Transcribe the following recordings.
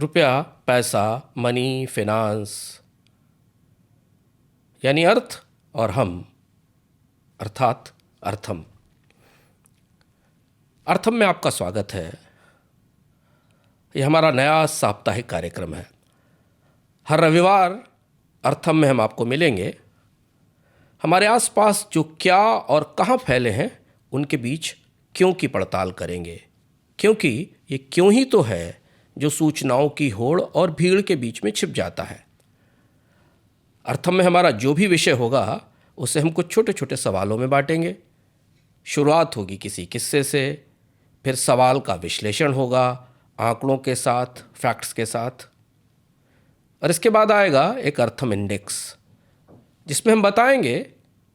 रुपया, पैसा, money, finance यानी अर्थ और हम अर्थात अर्थम। अर्थम में आपका स्वागत है। यह हमारा नया साप्ताहिक कार्यक्रम है। हर रविवार अर्थम में हम आपको मिलेंगे। हमारे आसपास जो क्या और कहाँ फैले हैं उनके बीच क्यों की पड़ताल करेंगे, क्योंकि ये क्यों ही तो है जो सूचनाओं की होड़ और भीड़ के बीच में छिप जाता है। अर्थम में हमारा जो भी विषय होगा उसे हम कुछ छोटे छोटे सवालों में बांटेंगे। शुरुआत होगी किसी किस्से से, फिर सवाल का विश्लेषण होगा आंकड़ों के साथ, फैक्ट्स के साथ, और इसके बाद आएगा एक अर्थम इंडेक्स जिसमें हम बताएंगे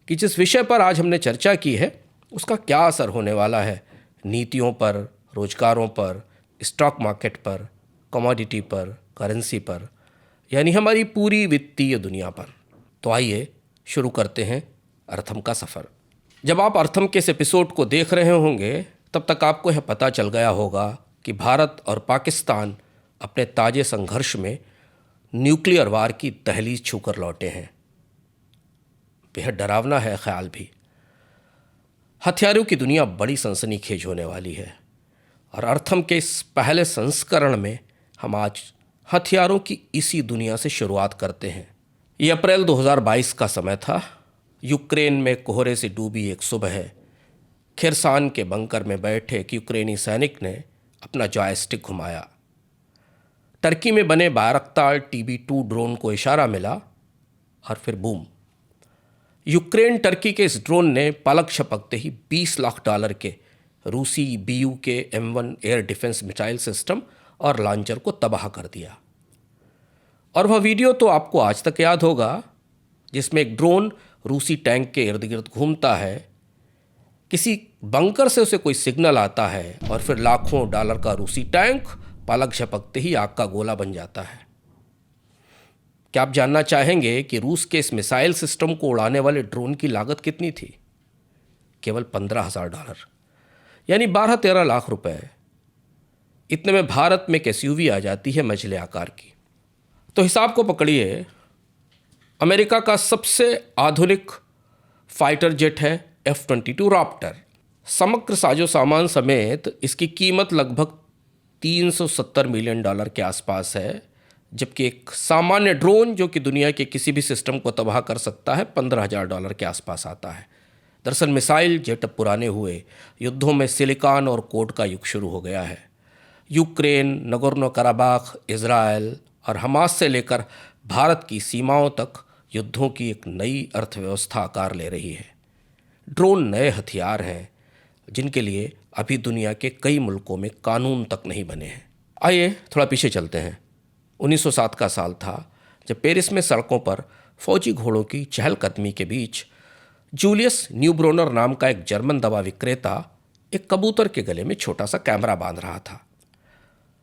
कि जिस विषय पर आज हमने चर्चा की है उसका क्या असर होने वाला है नीतियों पर, रोजगारों पर, स्टॉक मार्केट पर, कमोडिटी पर, करेंसी पर, यानी हमारी पूरी वित्तीय दुनिया पर। तो आइए शुरू करते हैं अर्थम का सफ़र। जब आप अर्थम के इस एपिसोड को देख रहे होंगे तब तक आपको यह पता चल गया होगा कि भारत और पाकिस्तान अपने ताजे संघर्ष में न्यूक्लियर वार की दहलीज छूकर लौटे हैं। बेहद डरावना है ख्याल भी। हथियारों की दुनिया बड़ी सनसनीखेज होने वाली है और अर्थम के इस पहले संस्करण में हम आज हथियारों की इसी दुनिया से शुरुआत करते हैं। ये अप्रैल 2022 का समय था। यूक्रेन में कोहरे से डूबी एक सुबह है। खिरसान के बंकर में बैठे एक यूक्रेनी सैनिक ने अपना जॉयस्टिक घुमाया। टर्की में बने बायरक्तार TB2 ड्रोन को इशारा मिला और फिर बूम। यूक्रेन टर्की के इस ड्रोन ने पलक झपकते ही $20 लाख के रूसी BU-K M1 air defence missile system और लॉन्चर को तबाह कर दिया। और वह वीडियो तो आपको आज तक याद होगा जिसमें एक ड्रोन रूसी टैंक के इर्द गिर्द घूमता है, किसी बंकर से उसे कोई सिग्नल आता है और फिर लाखों डॉलर का रूसी टैंक पलक झपकते ही आग का गोला बन जाता है। क्या आप जानना चाहेंगे कि रूस के इस मिसाइल सिस्टम को उड़ाने वाले ड्रोन की लागत कितनी थी? केवल $15,000, यानी 12-13 लाख रुपए। इतने में भारत में एक SUV आ जाती है मझले आकार की। तो हिसाब को पकड़िए, अमेरिका का सबसे आधुनिक फाइटर जेट है F-22 रॉप्टर। समग्र साजो सामान समेत इसकी कीमत लगभग $370 मिलियन के आसपास है, जबकि एक सामान्य ड्रोन जो कि दुनिया के किसी भी सिस्टम को तबाह कर सकता है $15,000 के आसपास आता है। दरअसल मिसाइल जेट अब पुराने हुए, युद्धों में सिलिकॉन और कोड का युग शुरू हो गया है। यूक्रेन, नगोर्नो कराबाख, इजराइल और हमास से लेकर भारत की सीमाओं तक युद्धों की एक नई अर्थव्यवस्था आकार ले रही है। ड्रोन नए हथियार हैं जिनके लिए अभी दुनिया के कई मुल्कों में कानून तक नहीं बने हैं। आइए थोड़ा पीछे चलते हैं। 1907 का साल था जब पेरिस में सड़कों पर फौजी घोड़ों की चहलकदमी के बीच जूलियस न्यूब्रोनर नाम का एक जर्मन दवा विक्रेता एक कबूतर के गले में छोटा सा कैमरा बांध रहा था।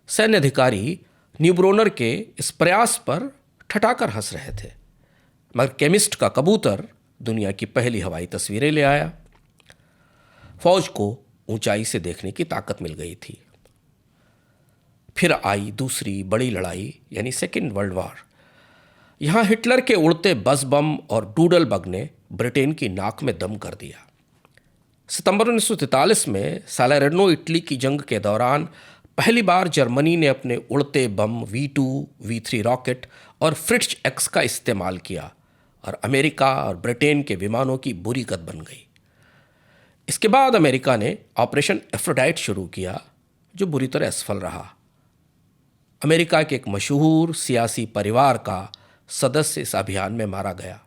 सैन्य अधिकारी न्यूब्रोनर के इस प्रयास पर ठठाकर हंस रहे थे, मगर केमिस्ट का कबूतर दुनिया की पहली हवाई तस्वीरें ले आया। फौज को ऊंचाई से देखने की ताकत मिल गई थी। फिर आई दूसरी बड़ी लड़ाई यानी सेकेंड वर्ल्ड वॉर। यहाँ हिटलर के उड़ते बस बम और डूडल बग ने ब्रिटेन की नाक में दम कर दिया। सितंबर 1943 में सालेरेनो इटली की जंग के दौरान पहली बार जर्मनी ने अपने उड़ते बम V2, V3 रॉकेट और फ्रिट्ज X का इस्तेमाल किया और अमेरिका और ब्रिटेन के विमानों की बुरी गत बन गई। इसके बाद अमेरिका ने ऑपरेशन एफ्रोडाइट शुरू किया जो बुरी तरह असफल रहा। अमेरिका के एक मशहूर सियासी परिवार का सदस्य इस अभियान में मारा गया।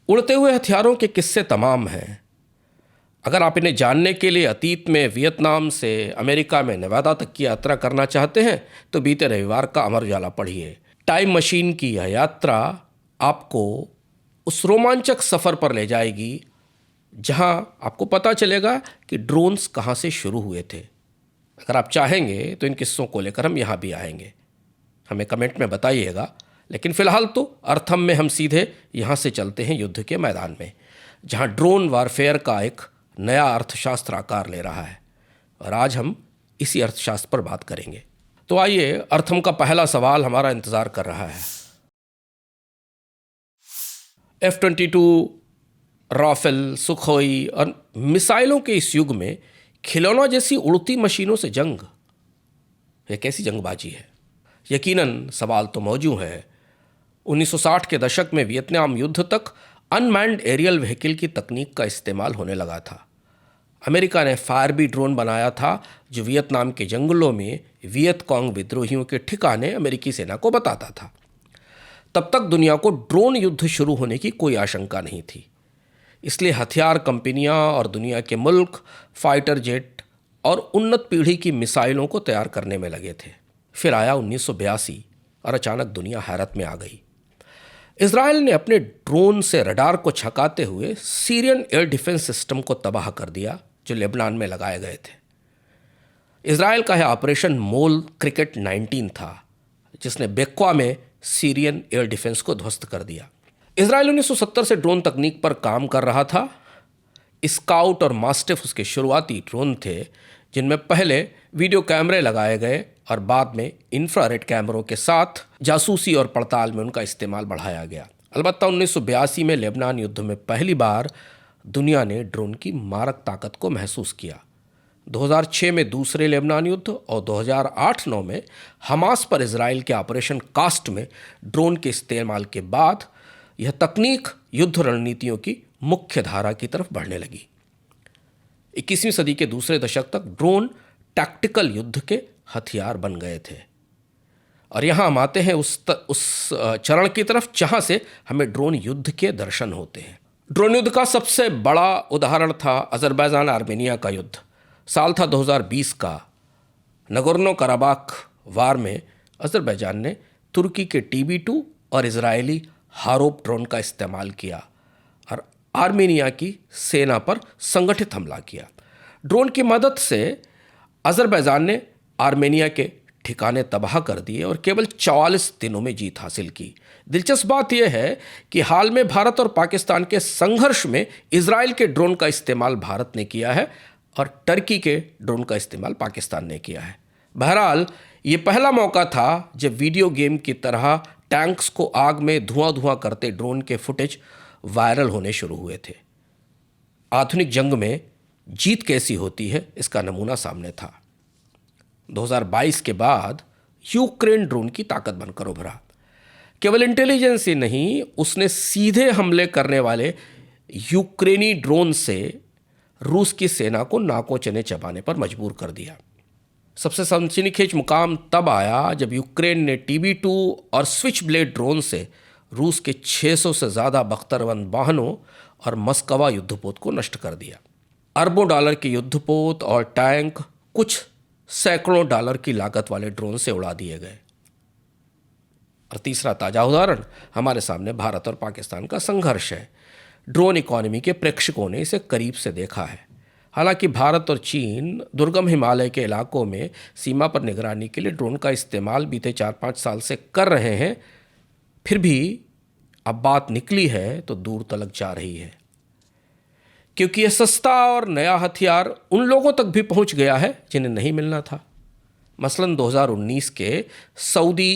उड़ते हुए हथियारों के किस्से तमाम हैं। अगर आप इन्हें जानने के लिए अतीत में वियतनाम से अमेरिका में नेवादा तक की यात्रा करना चाहते हैं तो बीते रविवार का अमर उजाला पढ़िए। टाइम मशीन की यह यात्रा आपको उस रोमांचक सफ़र पर ले जाएगी जहां आपको पता चलेगा कि ड्रोन्स कहां से शुरू हुए थे। अगर आप चाहेंगे तो इन किस्सों को लेकर हम यहां भी आएंगे, हमें कमेंट में बताइएगा। लेकिन फ़िलहाल तो अर्थम में हम सीधे यहाँ से चलते हैं युद्ध के मैदान में, जहाँ ड्रोन वारफेयर का एक नया अर्थशास्त्र आकार ले रहा है और आज हम इसी अर्थशास्त्र पर बात करेंगे। तो आइए, अर्थम का पहला सवाल हमारा इंतजार कर रहा है। F-22, राफेल, सुखोई और मिसाइलों के इस युग में खिलौना जैसी उड़ती मशीनों से जंग, यह कैसी जंगबाजी है? यकीनन सवाल तो मौजूद है। 1960 के दशक में वियतनाम युद्ध तक अनमैन्ड एरियल व्हीकल की तकनीक का इस्तेमाल होने लगा था। अमेरिका ने फायरबी ड्रोन बनाया था जो वियतनाम के जंगलों में वियतकॉन्ग विद्रोहियों के ठिकाने अमेरिकी सेना को बताता था। तब तक दुनिया को ड्रोन युद्ध शुरू होने की कोई आशंका नहीं थी, इसलिए हथियार कंपनियां और दुनिया के मुल्क फाइटर जेट और उन्नत पीढ़ी की मिसाइलों को तैयार करने में लगे थे। फिर आया 1982 और अचानक दुनिया हैरत में आ गई। इजराइल ने अपने ड्रोन से रडार को छकाते हुए सीरियन एयर डिफेंस सिस्टम को तबाह कर दिया जो लेबनान में लगाए गए थे। इजराइल का यह ऑपरेशन मोल क्रिकेट 19 था, जिसने बेक्वा में सीरियन एयर डिफेंस को ध्वस्त कर दिया। इजराइल 1970 से ड्रोन तकनीक पर काम कर रहा था। स्काउट और मास्टिफ उसके शुरुआती ड्रोन थे, जिनमें पहले वीडियो कैमरे लगाए गए और बाद में इंफ्रारेड कैमरों के साथ जासूसी और पड़ताल में उनका इस्तेमाल बढ़ाया गया। अलबत्ता 1982 में लेबनान युद्ध में पहली बार दुनिया ने ड्रोन की मारक ताकत को महसूस किया। 2006 में दूसरे लेबनान युद्ध और 2008-9 में हमास पर इजराइल के ऑपरेशन कास्ट में ड्रोन के इस्तेमाल के बाद यह तकनीक युद्ध रणनीतियों की मुख्य धारा की तरफ बढ़ने लगी। 21वीं सदी के दूसरे दशक तक ड्रोन टैक्टिकल युद्ध के हथियार बन गए थे। और यहाँ हम आते हैं उस चरण की तरफ जहाँ से हमें ड्रोन युद्ध के दर्शन होते हैं। ड्रोन युद्ध का सबसे बड़ा उदाहरण था अजरबैजान आर्मेनिया का युद्ध। साल था 2020 का। नगोर्नो कराबाख वार में अजरबैजान ने तुर्की के TB2 और इजरायली हारोप ड्रोन का इस्तेमाल किया और आर्मेनिया की सेना पर संगठित हमला किया। ड्रोन की मदद से अजरबैजान ने आर्मेनिया के ठिकाने तबाह कर दिए और केवल 44 दिनों में जीत हासिल की। दिलचस्प बात यह है कि हाल में भारत और पाकिस्तान के संघर्ष में इजराइल के ड्रोन का इस्तेमाल भारत ने किया है और टर्की के ड्रोन का इस्तेमाल पाकिस्तान ने किया है। बहरहाल, ये पहला मौका था जब वीडियो गेम की तरह टैंक्स को आग में धुआं धुआं करते ड्रोन के फुटेज वायरल होने शुरू हुए थे। आधुनिक जंग में जीत कैसी होती है, इसका नमूना सामने था। 2022 के बाद यूक्रेन ड्रोन की ताकत बनकर उभरा। केवल इंटेलिजेंस ही नहीं, उसने सीधे हमले करने वाले यूक्रेनी ड्रोन से रूस की सेना को नाकों चने चबाने पर मजबूर कर दिया। सबसे सनसनीखेज मुकाम तब आया जब यूक्रेन ने TB2 और स्विच ब्लेड ड्रोन से रूस के 600 से ज़्यादा बख्तरबंद वाहनों और मस्कवा युद्धपोत को नष्ट कर दिया। अरबों डॉलर के युद्धपोत और टैंक कुछ सैकड़ों डॉलर की लागत वाले ड्रोन से उड़ा दिए गए। और तीसरा ताज़ा उदाहरण हमारे सामने भारत और पाकिस्तान का संघर्ष है। ड्रोन इकॉनमी के प्रेक्षकों ने इसे करीब से देखा है। हालांकि भारत और चीन दुर्गम हिमालय के इलाकों में सीमा पर निगरानी के लिए ड्रोन का इस्तेमाल बीते 4-5 साल से कर रहे हैं, फिर भी अब बात निकली है तो दूर तलक जा रही है, क्योंकि यह सस्ता और नया हथियार उन लोगों तक भी पहुंच गया है जिन्हें नहीं मिलना था। मसलन 2019 के सऊदी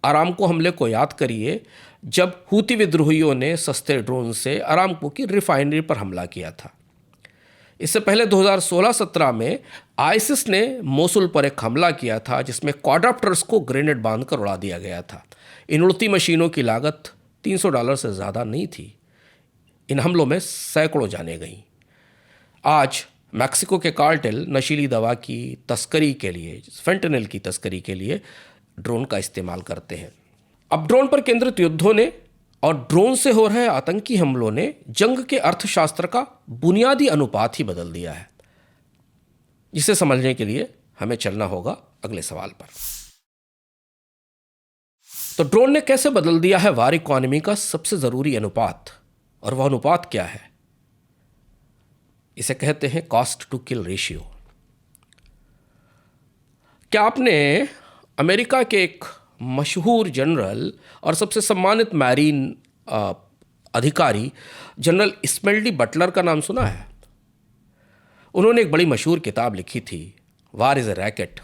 अरामको हमले को याद करिए, जब हूती विद्रोहियों ने सस्ते ड्रोन से अरामको की रिफाइनरी पर हमला किया था। इससे पहले 2016-17 में आईसिस ने मोसुल पर एक हमला किया था जिसमें क्वाड्रॉप्टर्स को ग्रेनेड बांधकर उड़ा दिया गया था। इन उड़ती मशीनों की लागत $300 से ज़्यादा नहीं थी। इन हमलों में सैकड़ों जानें गईं। आज मैक्सिको के कार्टेल नशीली दवा की तस्करी के लिए, फेंटेनिल की तस्करी के लिए ड्रोन का इस्तेमाल करते हैं। अब ड्रोन पर केंद्रित युद्धों ने और ड्रोन से हो रहे आतंकी हमलों ने जंग के अर्थशास्त्र का बुनियादी अनुपात ही बदल दिया है, जिसे समझने के लिए हमें चलना होगा अगले सवाल पर। तो ड्रोन ने कैसे बदल दिया है वार इकॉनमी का सबसे जरूरी अनुपात, और वह अनुपात क्या है? इसे कहते हैं कॉस्ट टू किल रेशियो। क्या आपने अमेरिका के एक मशहूर जनरल और सबसे सम्मानित मैरीन अधिकारी जनरल इस्मेल्डी बटलर का नाम सुना है? उन्होंने एक बड़ी मशहूर किताब लिखी थी, वार इज़ ए रैकेट,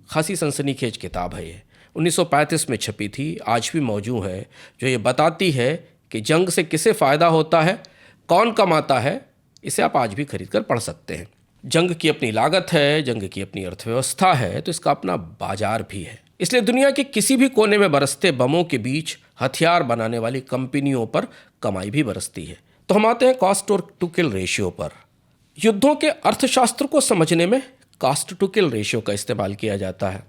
खासी सनसनीखेज किताब है ये। 1935 में छपी थी, आज भी मौजूद है, जो ये बताती है कि जंग से किसे फ़ायदा होता है, कौन कमाता है। इसे आप आज भी खरीद कर पढ़ सकते हैं। जंग की अपनी लागत है, जंग की अपनी अर्थव्यवस्था है, तो इसका अपना बाजार भी है। इसलिए दुनिया के किसी भी कोने में बरसते बमों के बीच हथियार बनाने वाली कंपनियों पर कमाई भी बरसती है। तो हम आते हैं कॉस्ट टू किल रेशियो पर। युद्धों के अर्थशास्त्र को समझने में कॉस्ट टू किल रेशियो का इस्तेमाल किया जाता है।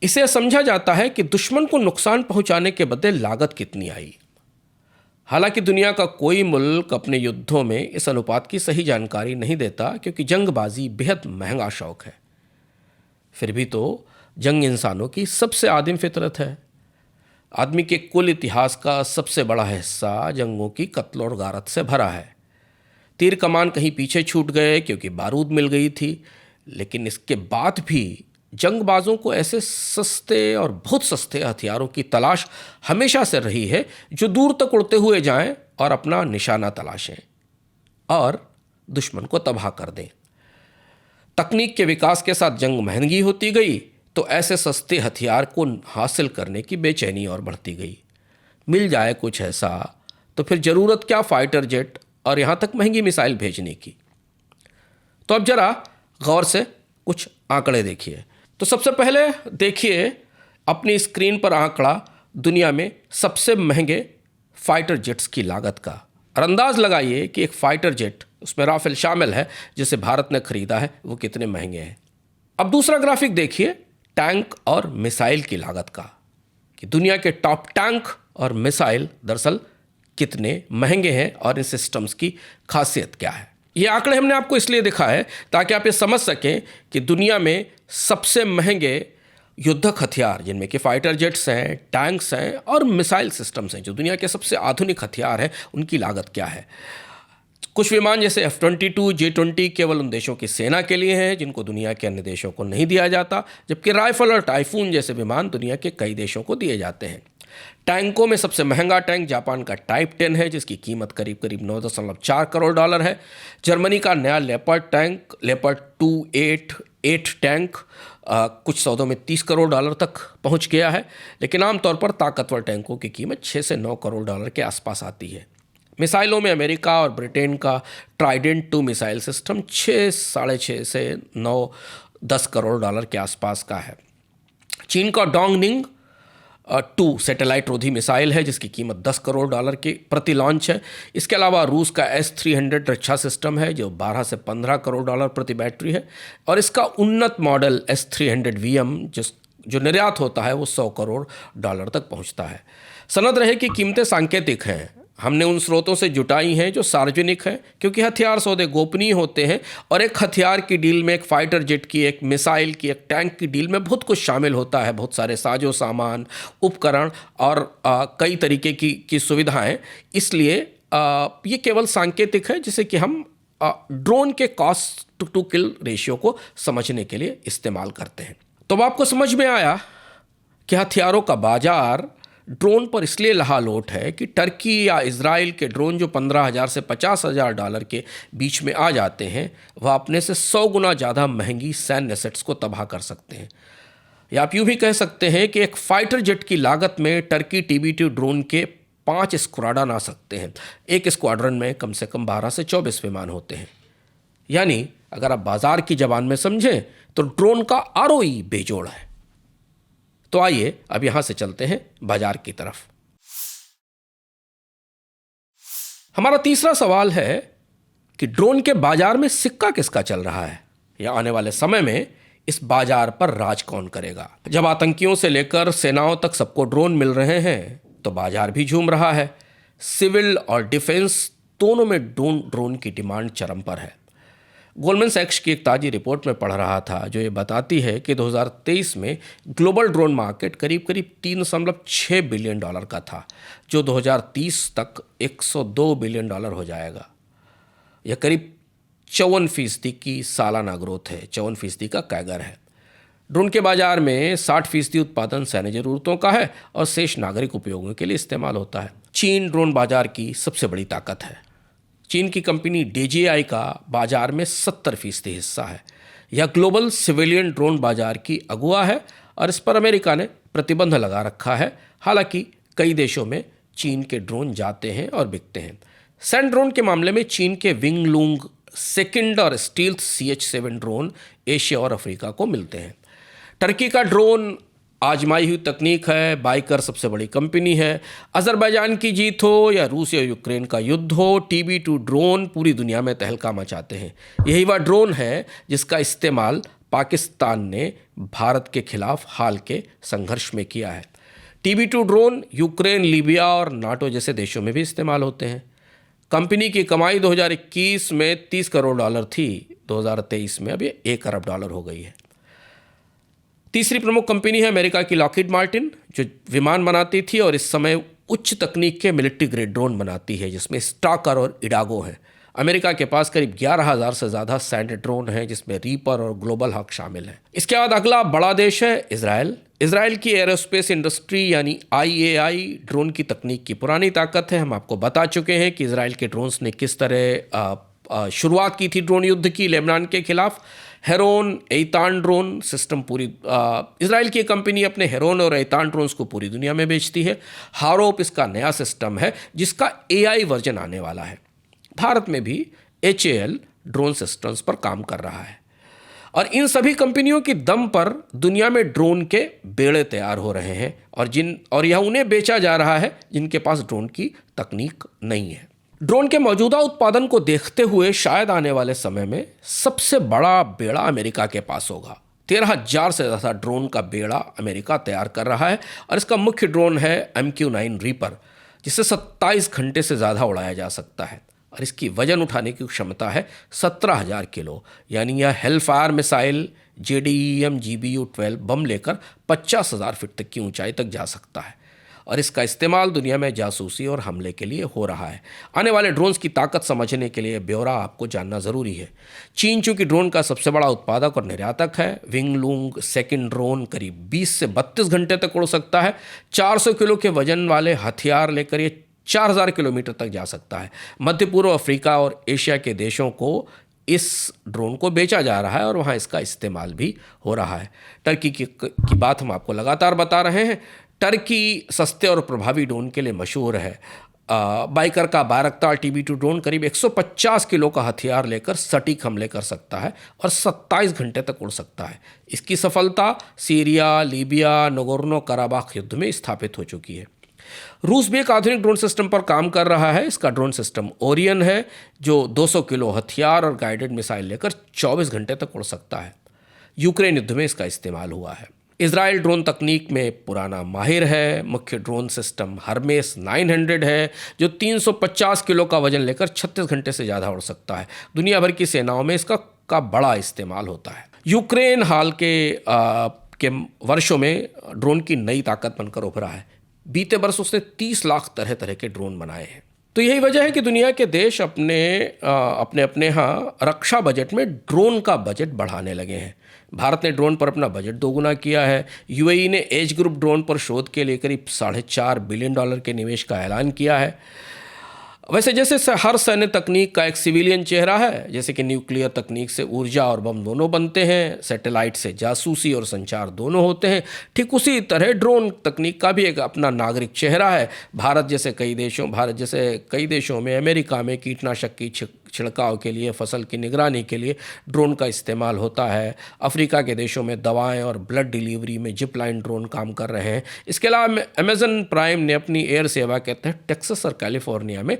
इसे समझा जाता है कि दुश्मन को नुकसान पहुंचाने के बदले लागत कितनी आई। हालांकि दुनिया का कोई मुल्क अपने युद्धों में इस अनुपात की सही जानकारी नहीं देता, क्योंकि जंगबाजी बेहद महंगा शौक है। फिर भी तो जंग इंसानों की सबसे आदिम फितरत है। आदमी के कुल इतिहास का सबसे बड़ा हिस्सा जंगों की कत्ल और गारत से भरा है। तीर कमान कहीं पीछे छूट गए क्योंकि बारूद मिल गई थी, लेकिन इसके बाद भी जंगबाजों को ऐसे सस्ते और बहुत सस्ते हथियारों की तलाश हमेशा से रही है जो दूर तक उड़ते हुए जाएं और अपना निशाना तलाशें और दुश्मन को तबाह कर दें। तकनीक के विकास के साथ जंग महंगी होती गई, तो ऐसे सस्ते हथियार को हासिल करने की बेचैनी और बढ़ती गई। मिल जाए कुछ ऐसा तो फिर ज़रूरत क्या फाइटर जेट और यहाँ तक महंगी मिसाइल भेजने की। तो अब जरा गौर से कुछ आंकड़े देखिए। तो सबसे पहले देखिए अपनी स्क्रीन पर आंकड़ा दुनिया में सबसे महंगे फाइटर जेट्स की लागत का, और अंदाज लगाइए कि एक फाइटर जेट, उसमें राफेल शामिल है, जिसे भारत ने खरीदा है, वो कितने महंगे हैं। अब दूसरा ग्राफिक देखिए टैंक और मिसाइल की लागत का, कि दुनिया के टॉप टैंक और मिसाइल दरअसल कितने महंगे हैं और इन सिस्टम्स की खासियत क्या है। ये आंकड़े हमने आपको इसलिए दिखाए ताकि आप ये समझ सकें कि दुनिया में सबसे महंगे युद्धक हथियार, जिनमें कि फाइटर जेट्स हैं, टैंक्स हैं और मिसाइल सिस्टम्स हैं, जो दुनिया के सबसे आधुनिक हथियार हैं, उनकी लागत क्या है। कुछ विमान जैसे F-22, J-20 केवल उन देशों की सेना के लिए हैं जिनको दुनिया के अन्य देशों को नहीं दिया जाता, जबकि राइफल और टाइफून जैसे विमान दुनिया के कई देशों को दिए जाते हैं। टैंकों में सबसे महंगा टैंक जापान का टाइप 10 है, जिसकी कीमत करीब करीब 9.4 करोड़ डॉलर है। जर्मनी का नया लेपर्ड टैंक, लेपर्ड 288 टैंक कुछ सौदों में 30 करोड़ डॉलर तक पहुंच गया है, लेकिन आमतौर पर ताकतवर टैंकों की कीमत 6 से 9 करोड़ डॉलर के आसपास आती है। मिसाइलों में अमेरिका और ब्रिटेन का ट्राइडेंट 2 मिसाइल सिस्टम 6-6.5 से 9-10 करोड़ डॉलर के आसपास का है। चीन का डोंगनिंग 2 सैटेलाइट रोधी मिसाइल है, जिसकी कीमत 10 करोड़ डॉलर के प्रति लॉन्च है। इसके अलावा रूस का S-300 रक्षा सिस्टम है, जो 12 से 15 करोड़ डॉलर प्रति बैटरी है, और इसका उन्नत मॉडल S-300VM जो निर्यात होता है वो 100 करोड़ डॉलर तक पहुंचता है। सनद रहे कि कीमतें सांकेतिक हैं, हमने उन स्रोतों से जुटाई हैं जो सार्वजनिक हैं, क्योंकि हथियार सौदे गोपनीय होते हैं और एक हथियार की डील में, एक फाइटर जेट की, एक मिसाइल की, एक टैंक की डील में बहुत कुछ शामिल होता है, बहुत सारे साजो सामान, उपकरण और कई तरीके की सुविधाएं। इसलिए ये केवल सांकेतिक है, जिसे कि हम ड्रोन के कॉस्ट टू किल रेशियो को समझने के लिए इस्तेमाल करते हैं। तो अब आपको समझ में आया कि हथियारों का बाजार ड्रोन पर इसलिए लहालोट है कि टर्की या इजराइल के ड्रोन जो 15,000 से 50,000 डॉलर के बीच में आ जाते हैं, वह अपने से 100 गुना ज़्यादा महंगी सैन्य एसेट्स को तबाह कर सकते हैं। या आप यूँ भी कह सकते हैं कि एक फाइटर जेट की लागत में टर्की TB2 ड्रोन के 5 स्क्वाड्रन आ सकते हैं। एक स्क्वाड्रन में कम से कम 12 से 24 विमान होते हैं। यानी अगर आप बाजार की ज़बान में समझें तो ड्रोन का ROE बेजोड़ है। तो आइए अब यहां से चलते हैं बाजार की तरफ। हमारा तीसरा सवाल है कि ड्रोन के बाजार में सिक्का किसका चल रहा है, या आने वाले समय में इस बाजार पर राज कौन करेगा। जब आतंकियों से लेकर सेनाओं तक सबको ड्रोन मिल रहे हैं तो बाजार भी झूम रहा है। सिविल और डिफेंस दोनों में ड्रोन की डिमांड चरम पर है। गोल्डमैन सैक्स की एक ताज़ी रिपोर्ट में पढ़ रहा था जो ये बताती है कि 2023 में ग्लोबल ड्रोन मार्केट करीब 3.6 बिलियन डॉलर का था, जो 2030 तक 102 बिलियन डॉलर हो जाएगा। यह करीब 54% की सालाना ग्रोथ है, 54% का कैगर है। ड्रोन के बाजार में 60% उत्पादन सैन्य जरूरतों का है और शेष नागरिक उपयोगों के लिए इस्तेमाल होता है। चीन ड्रोन बाजार की सबसे बड़ी ताकत है। चीन की कंपनी DJI का बाजार में 70% हिस्सा है। यह ग्लोबल सिविलियन ड्रोन बाजार की अगुआ है और इस पर अमेरिका ने प्रतिबंध लगा रखा है। हालांकि कई देशों में चीन के ड्रोन जाते हैं और बिकते हैं। सैंड ड्रोन के मामले में चीन के विंग लूंग सेकंड और स्टील्थ CH-7 ड्रोन एशिया और अफ्रीका को मिलते हैं। टर्की का ड्रोन आजमाई हुई तकनीक है। बाइकर सबसे बड़ी कंपनी है। अजरबैजान की जीत हो या रूस या यूक्रेन का युद्ध हो, TB2 ड्रोन पूरी दुनिया में तहलका मचाते हैं। यही वह ड्रोन है जिसका इस्तेमाल पाकिस्तान ने भारत के खिलाफ हाल के संघर्ष में किया है। TB2 ड्रोन यूक्रेन, लीबिया और नाटो जैसे देशों में भी इस्तेमाल होते हैं। कंपनी की कमाई 2021 में $30 करोड़ थी, 2023 में अब ये $1 अरब हो गई है। तीसरी प्रमुख कंपनी है अमेरिका की लॉकहीड मार्टिन, जो विमान बनाती थी और इस समय उच्च तकनीक के मिलिट्री ग्रेड ड्रोन बनाती है, जिसमें स्टाकर और इडागो है। अमेरिका के पास करीब 11,000 से ज़्यादा सैंड ड्रोन हैं, जिसमें रीपर और ग्लोबल हॉक शामिल है। इसके बाद अगला बड़ा देश है इजराइल। इजराइल की एरोस्पेस इंडस्ट्री यानी IAI ड्रोन की तकनीक की पुरानी ताकत है। हम आपको बता चुके हैं कि इजराइल के ड्रोन्स ने किस तरह शुरुआत की थी ड्रोन युद्ध की लेबनान के खिलाफ। हेरोन, एतान ड्रोन सिस्टम पूरी इजराइल की कंपनी अपने हेरोन और एतान ड्रोन्स को पूरी दुनिया में बेचती है। हारोप इसका नया सिस्टम है जिसका AI वर्जन आने वाला है। भारत में भी HAL ड्रोन सिस्टम्स पर काम कर रहा है और इन सभी कंपनियों की दम पर दुनिया में ड्रोन के बेड़े तैयार हो रहे हैं और यह उन्हें बेचा जा रहा है जिनके पास ड्रोन की तकनीक नहीं है। ड्रोन के मौजूदा उत्पादन को देखते हुए शायद आने वाले समय में सबसे बड़ा बेड़ा अमेरिका के पास होगा। 13,000 से ज़्यादा ड्रोन का बेड़ा अमेरिका तैयार कर रहा है और इसका मुख्य ड्रोन है MQ-9 रीपर, जिसे 27 घंटे से ज़्यादा उड़ाया जा सकता है और इसकी वजन उठाने की क्षमता है 17,000 किलो। यानी यह हेलफायर मिसाइल JDEM GBU-12 बम लेकर 50,000 फीट तक की ऊंचाई तक जा सकता है और इसका इस्तेमाल दुनिया में जासूसी और हमले के लिए हो रहा है। आने वाले ड्रोन्स की ताकत समझने के लिए ब्यौरा आपको जानना ज़रूरी है। चीन चूंकि ड्रोन का सबसे बड़ा उत्पादक और निर्यातक है, विंग लूंग सेकंड ड्रोन करीब 20 से 32 घंटे तक उड़ सकता है। 400 किलो के वजन वाले हथियार लेकर ये 4,000 किलोमीटर तक जा सकता है। मध्य पूर्व, अफ्रीका और एशिया के देशों को इस ड्रोन को बेचा जा रहा है और वहाँ इसका इस्तेमाल भी हो रहा है। टर्की की बात हम आपको लगातार बता रहे हैं। टर्की सस्ते और प्रभावी ड्रोन के लिए मशहूर है। बाइकर का बायरक्तार TB2 ड्रोन करीब 150 किलो का हथियार लेकर सटीक हमले कर सकता है और 27 घंटे तक उड़ सकता है। इसकी सफलता सीरिया, लीबिया, नगोर्नो कराबाख युद्ध में स्थापित हो चुकी है। रूस भी एक आधुनिक ड्रोन सिस्टम पर काम कर रहा है। इसका ड्रोन सिस्टम ओरियन है, जो 200 किलो हथियार और गाइडेड मिसाइल लेकर 24 घंटे तक उड़ सकता है। यूक्रेन युद्ध में इसका इस्तेमाल हुआ है। इजराइल ड्रोन तकनीक में पुराना माहिर है। मुख्य ड्रोन सिस्टम हर्मेस 900 है, जो 350 किलो का वजन लेकर 36 घंटे से ज़्यादा उड़ सकता है। दुनिया भर की सेनाओं में इसका बड़ा इस्तेमाल होता है। यूक्रेन हाल के वर्षों में ड्रोन की नई ताकत बनकर उभरा है। बीते वर्ष उसने 30 लाख तरह तरह के ड्रोन बनाए हैं। तो यही वजह है कि दुनिया के देश अपने यहाँ रक्षा बजट में ड्रोन का बजट बढ़ाने लगे हैं। भारत ने ड्रोन पर अपना बजट दोगुना किया है। UAE ने एज ग्रुप ड्रोन पर शोध के लिए करीब $4.5 बिलियन के निवेश का ऐलान किया है। वैसे जैसे हर सैन्य तकनीक का एक सिविलियन चेहरा है, जैसे कि न्यूक्लियर तकनीक से ऊर्जा और बम दोनों बनते हैं, सैटेलाइट से जासूसी और संचार दोनों होते हैं, ठीक उसी तरह ड्रोन तकनीक का भी एक अपना नागरिक चेहरा है। भारत जैसे कई देशों में, अमेरिका में कीटनाशक की छिड़काव के लिए, फसल की निगरानी के लिए ड्रोन का इस्तेमाल होता है। अफ्रीका के देशों में दवाएं और ब्लड डिलीवरी में जिप लाइन ड्रोन काम कर रहे हैं। इसके अलावा अमेजन प्राइम ने अपनी एयर सेवा के तहत टेक्सास और कैलिफोर्निया में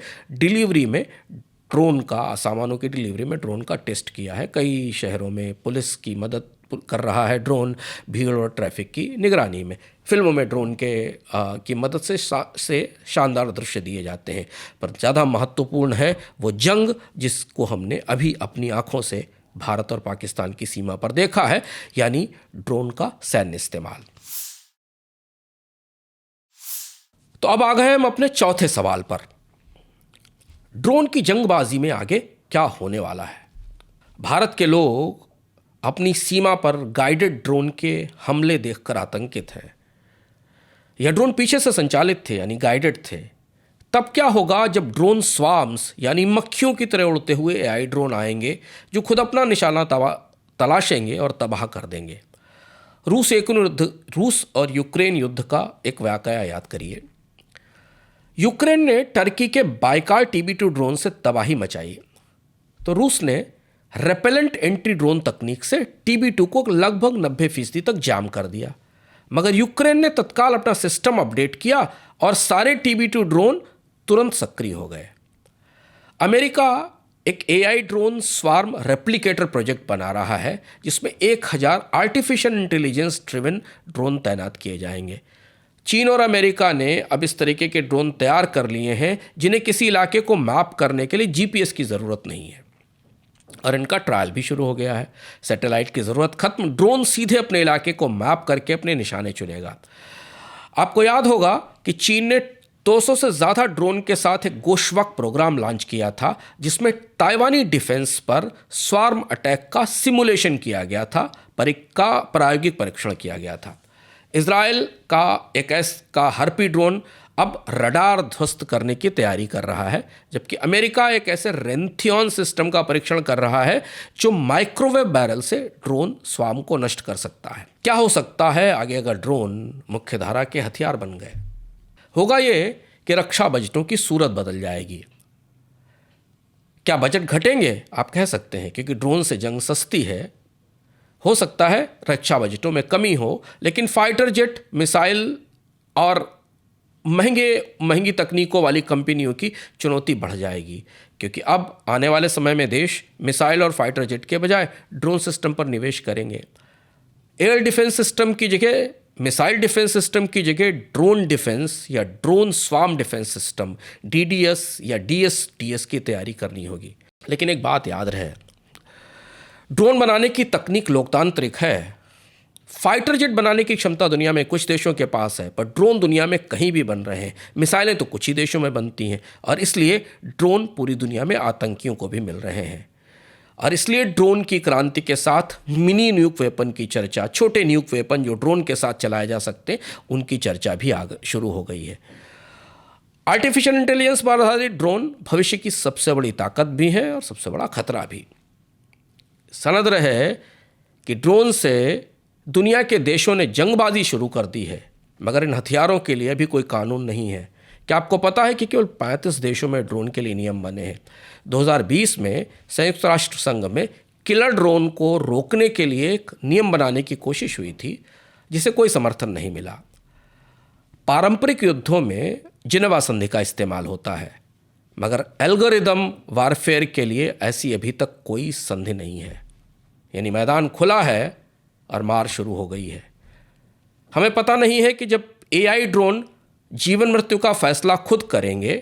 सामानों की डिलीवरी में ड्रोन का टेस्ट किया है। कई शहरों में पुलिस की मदद कर रहा है ड्रोन भीड़ और ट्रैफिक की निगरानी में। फिल्मों में ड्रोन की मदद से शानदार दृश्य दिए जाते हैं, पर ज़्यादा महत्वपूर्ण है वो जंग जिसको हमने अभी अपनी आँखों से भारत और पाकिस्तान की सीमा पर देखा है, यानी ड्रोन का सैन्य इस्तेमाल। तो अब आ गए हम अपने चौथे सवाल पर। ड्रोन की जंगबाजी में आगे क्या होने वाला है? भारत के लोग अपनी सीमा पर गाइडेड ड्रोन के हमले देखकर आतंकित हैं। यह ड्रोन पीछे से संचालित थे, यानी गाइडेड थे। तब क्या होगा जब ड्रोन स्वार्म्स यानी मक्खियों की तरह उड़ते हुए AI ड्रोन आएंगे जो खुद अपना निशाना तलाशेंगे और तबाह कर देंगे। रूस और यूक्रेन युद्ध का एक वाकया याद करिए। यूक्रेन ने टर्की के बाइकार TB2 ड्रोन से तबाही मचाई, तो रूस ने रेपेलेंट एंटी ड्रोन तकनीक से TB2 को लगभग 90% तक जाम कर दिया। मगर यूक्रेन ने तत्काल अपना सिस्टम अपडेट किया और सारे TB2 ड्रोन तुरंत सक्रिय हो गए। अमेरिका एक AI drone swarm replicator project बना रहा है, जिसमें 1000 आर्टिफिशियल इंटेलिजेंस ड्रिवन ड्रोन तैनात किए जाएंगे। चीन और अमेरिका ने अब इस तरीके के ड्रोन तैयार कर लिए हैं जिन्हें किसी इलाके को मैप करने के लिए GPS की ज़रूरत नहीं है, और इनका ट्रायल भी शुरू हो गया है। सैटेलाइट की ज़रूरत खत्म, ड्रोन सीधे अपने इलाके को मैप करके अपने निशाने चुनेगा। आपको याद होगा कि चीन ने 200 से ज़्यादा ड्रोन के साथ एक गोशवक प्रोग्राम लॉन्च किया था, जिसमें ताइवानी डिफेंस पर स्वार्म अटैक का सिमुलेशन किया गया था, प्रायोगिक परीक्षण किया गया था। इजराइल का हार्पी ड्रोन अब रडार ध्वस्त करने की तैयारी कर रहा है, जबकि अमेरिका एक ऐसे रेंथियन सिस्टम का परीक्षण कर रहा है जो माइक्रोवेव बैरल से ड्रोन स्वार्म को नष्ट कर सकता है। क्या हो सकता है आगे अगर ड्रोन मुख्यधारा के हथियार बन गए? होगा ये कि रक्षा बजटों की सूरत बदल जाएगी। क्या बजट घटेंगे? आप कह सकते हैं, क्योंकि ड्रोन से जंग सस्ती है। हो सकता है रक्षा बजटों में कमी हो, लेकिन फाइटर जेट, मिसाइल और महंगी तकनीकों वाली कंपनियों की चुनौती बढ़ जाएगी, क्योंकि अब आने वाले समय में देश मिसाइल और फाइटर जेट के बजाय ड्रोन सिस्टम पर निवेश करेंगे। एयर डिफेंस सिस्टम की जगह, मिसाइल डिफेंस सिस्टम की जगह ड्रोन डिफेंस या drone swarm defence system DDS या DSDS की तैयारी करनी होगी। लेकिन एक बात याद रहे, ड्रोन बनाने की तकनीक लोकतांत्रिक है। फाइटर जेट बनाने की क्षमता दुनिया में कुछ देशों के पास है, पर ड्रोन दुनिया में कहीं भी बन रहे हैं। मिसाइलें तो कुछ ही देशों में बनती हैं, और इसलिए ड्रोन पूरी दुनिया में आतंकियों को भी मिल रहे हैं। और इसलिए ड्रोन की क्रांति के साथ मिनी न्यूक वेपन की चर्चा, छोटे न्यूक वेपन जो ड्रोन के साथ चलाए जा सकते हैं, उनकी चर्चा भी शुरू हो गई है। आर्टिफिशियल इंटेलिजेंस पर आधारित ड्रोन भविष्य की सबसे बड़ी ताकत भी है और सबसे बड़ा खतरा भी। सनद रहे कि ड्रोन से दुनिया के देशों ने जंगबाजी शुरू कर दी है, मगर इन हथियारों के लिए अभी कोई कानून नहीं है। क्या आपको पता है कि केवल 35 देशों में ड्रोन के लिए नियम बने हैं? 2020 में संयुक्त राष्ट्र संघ में किलर ड्रोन को रोकने के लिए एक नियम बनाने की कोशिश हुई थी, जिसे कोई समर्थन नहीं मिला। पारंपरिक युद्धों में जिनेवा संधि का इस्तेमाल होता है, मगर एल्गोरिदम वारफेयर के लिए ऐसी अभी तक कोई संधि नहीं है। यानी मैदान खुला है और मार शुरू हो गई है। हमें पता नहीं है कि जब AI ड्रोन जीवन मृत्यु का फैसला खुद करेंगे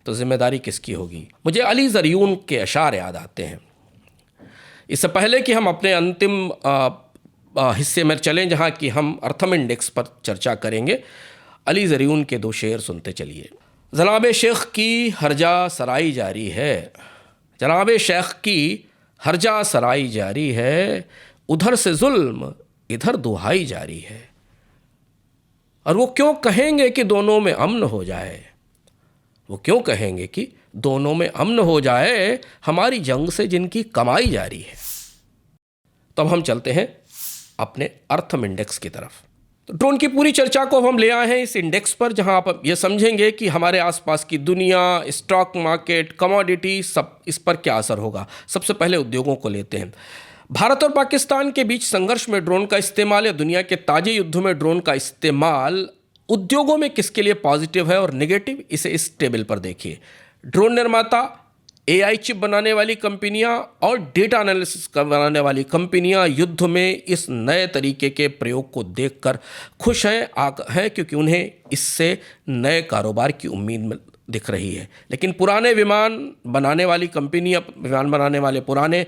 तो जिम्मेदारी किसकी होगी। मुझे अली ज़रियून के अशार याद आते हैं। इससे पहले कि हम अपने अंतिम हिस्से में चलें, जहाँ कि हम अर्थम इंडेक्स पर चर्चा करेंगे, अली ज़रियून के 2 शेर सुनते चलिए। जनाब शेख की हर्जा सराई जारी है, जनाब शेख की हर्जा सराई जारी है, उधर से जुल्म इधर दुहाई जारी है। और वो क्यों कहेंगे कि दोनों में अमन हो जाए, वो क्यों कहेंगे कि दोनों में अमन हो जाए, हमारी जंग से जिनकी कमाई जारी है। तो अब हम चलते हैं अपने अर्थम इंडेक्स की तरफ। तो ड्रोन की पूरी चर्चा को हम ले आए हैं इस इंडेक्स पर, जहां आप ये समझेंगे कि हमारे आसपास की दुनिया, स्टॉक मार्केट, कमोडिटी, सब इस पर क्या असर होगा। सबसे पहले उद्योगों को लेते हैं। भारत और पाकिस्तान के बीच संघर्ष में ड्रोन का इस्तेमाल या दुनिया के ताजे युद्धों में ड्रोन का इस्तेमाल उद्योगों में किसके लिए पॉजिटिव है और नेगेटिव, इसे इस टेबल पर देखिए। ड्रोन निर्माता, AI चिप बनाने वाली कंपनियां और डेटा एनालिसिस बनाने वाली कंपनियां युद्ध में इस नए तरीके के प्रयोग को देखकर खुश हैं क्योंकि उन्हें इससे नए कारोबार की उम्मीद दिख रही है। लेकिन पुराने विमान बनाने वाली कंपनियां, विमान बनाने वाले पुराने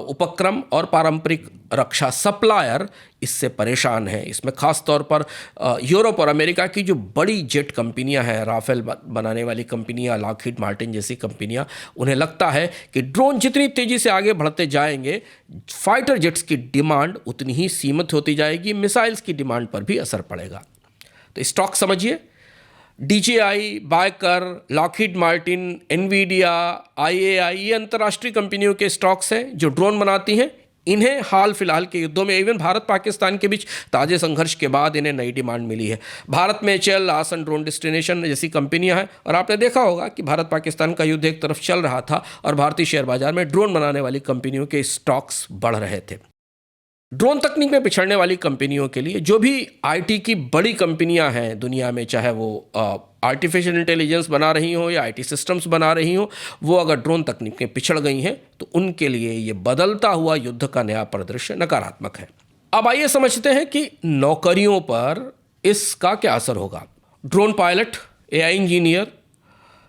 उपक्रम और पारंपरिक रक्षा सप्लायर इससे परेशान हैं। इसमें खास तौर पर यूरोप और अमेरिका की जो बड़ी जेट कंपनियां हैं, राफेल बनाने वाली कंपनियां, लॉकहीड मार्टिन जैसी कंपनियां, उन्हें लगता है कि ड्रोन जितनी तेज़ी से आगे बढ़ते जाएंगे, फाइटर जेट्स की डिमांड उतनी ही सीमित होती जाएगी, मिसाइल्स की डिमांड पर भी असर पड़ेगा। तो स्टॉक समझिए। DJI, biker, Lockheed Martin, Nvidia, IAI, ये अंतर्राष्ट्रीय कंपनियों के स्टॉक्स हैं जो ड्रोन बनाती हैं। इन्हें हाल फिलहाल के युद्धों में इवन भारत पाकिस्तान के बीच ताज़े संघर्ष के बाद इन्हें नई डिमांड मिली है। भारत में HAL, आसन ड्रोन डेस्टिनेशन जैसी कंपनियां हैं। और आपने देखा होगा कि भारत पाकिस्तान का युद्ध एक तरफ चल रहा था और भारतीय शेयर बाजार में ड्रोन बनाने वाली कंपनियों के स्टॉक्स बढ़ रहे थे। ड्रोन तकनीक में पिछड़ने वाली कंपनियों के लिए जो भी IT की बड़ी कंपनियां हैं दुनिया में, चाहे वो आर्टिफिशियल इंटेलिजेंस बना रही हो या IT सिस्टम्स बना रही हो, वो अगर ड्रोन तकनीक में पिछड़ गई हैं तो उनके लिए ये बदलता हुआ युद्ध का नया परिदृश्य नकारात्मक है। अब आइए समझते हैं कि नौकरियों पर इसका क्या असर होगा। Drone pilot, AI engineer,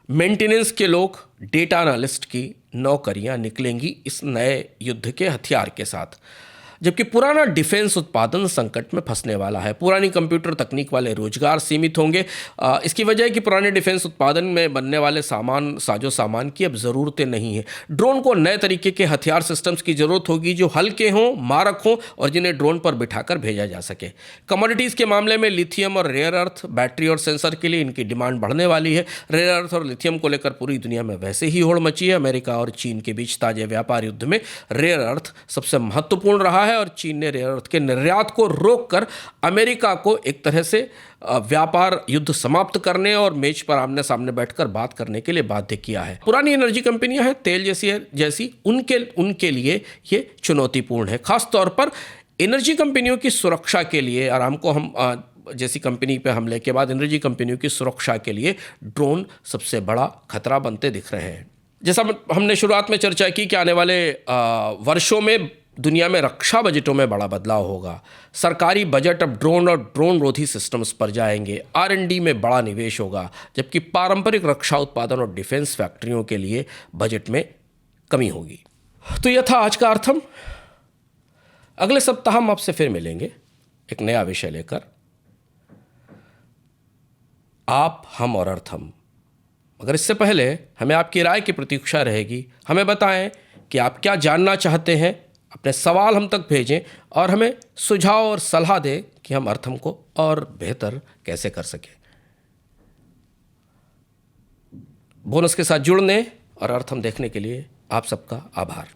maintenance के लोग, डेटा एनालिस्ट की नौकरियां निकलेंगी इस नए युद्ध के हथियार के साथ। जबकि पुराना डिफेंस उत्पादन संकट में फंसने वाला है। पुरानी कंप्यूटर तकनीक वाले रोजगार सीमित होंगे। इसकी वजह है कि पुराने डिफेंस उत्पादन में बनने वाले साजो सामान की अब ज़रूरतें नहीं है। ड्रोन को नए तरीके के हथियार सिस्टम्स की ज़रूरत होगी जो हल्के हों, मारक हों और जिन्हें ड्रोन पर बिठाकर भेजा जा सके। कमोडिटीज़ के मामले में लिथियम और रेयर अर्थ, बैटरी और सेंसर के लिए इनकी डिमांड बढ़ने वाली है। रेयर अर्थ और लिथियम को लेकर पूरी दुनिया में वैसे ही होड़ मची है। अमेरिका और चीन के बीच ताजे व्यापार युद्ध में रेयर अर्थ सबसे महत्वपूर्ण रहा है और चीन ने रेयर अर्थ के निर्यात को रोककर अमेरिका को एक तरह से व्यापार युद्ध समाप्त करने और मेज पर आमने सामने बैठकर बात करने के लिए बाध्य किया है। पुरानी एनर्जी कंपनियां हैं तेल जैसी उनके लिए ये चुनौतीपूर्ण है। खास तौर पर एनर्जी कंपनियों की सुरक्षा के लिए, आरामको हम जैसी कंपनी पे हमले के बाद एनर्जी कंपनियों की सुरक्षा के लिए ड्रोन सबसे बड़ा खतरा बनते दिख रहे हैं। जैसा हमने शुरुआत में चर्चा की कि आने वाले वर्षों में दुनिया में रक्षा बजटों में बड़ा बदलाव होगा। सरकारी बजट अब ड्रोन और ड्रोन रोधी सिस्टम्स पर जाएंगे। R&D में बड़ा निवेश होगा, जबकि पारंपरिक रक्षा उत्पादन और डिफेंस फैक्ट्रियों के लिए बजट में कमी होगी। तो यह था आज का अर्थम। अगले सप्ताह हम आपसे फिर मिलेंगे एक नया विषय लेकर। आप, हम और अर्थम। मगर इससे पहले हमें आपकी राय की प्रतीक्षा रहेगी। हमें बताएं कि आप क्या जानना चाहते हैं। अपने सवाल हम तक भेजें और हमें सुझाव और सलाह दें कि हम अर्थम को और बेहतर कैसे कर सकें। बोनस के साथ जुड़ने और अर्थम देखने के लिए आप सबका आभार।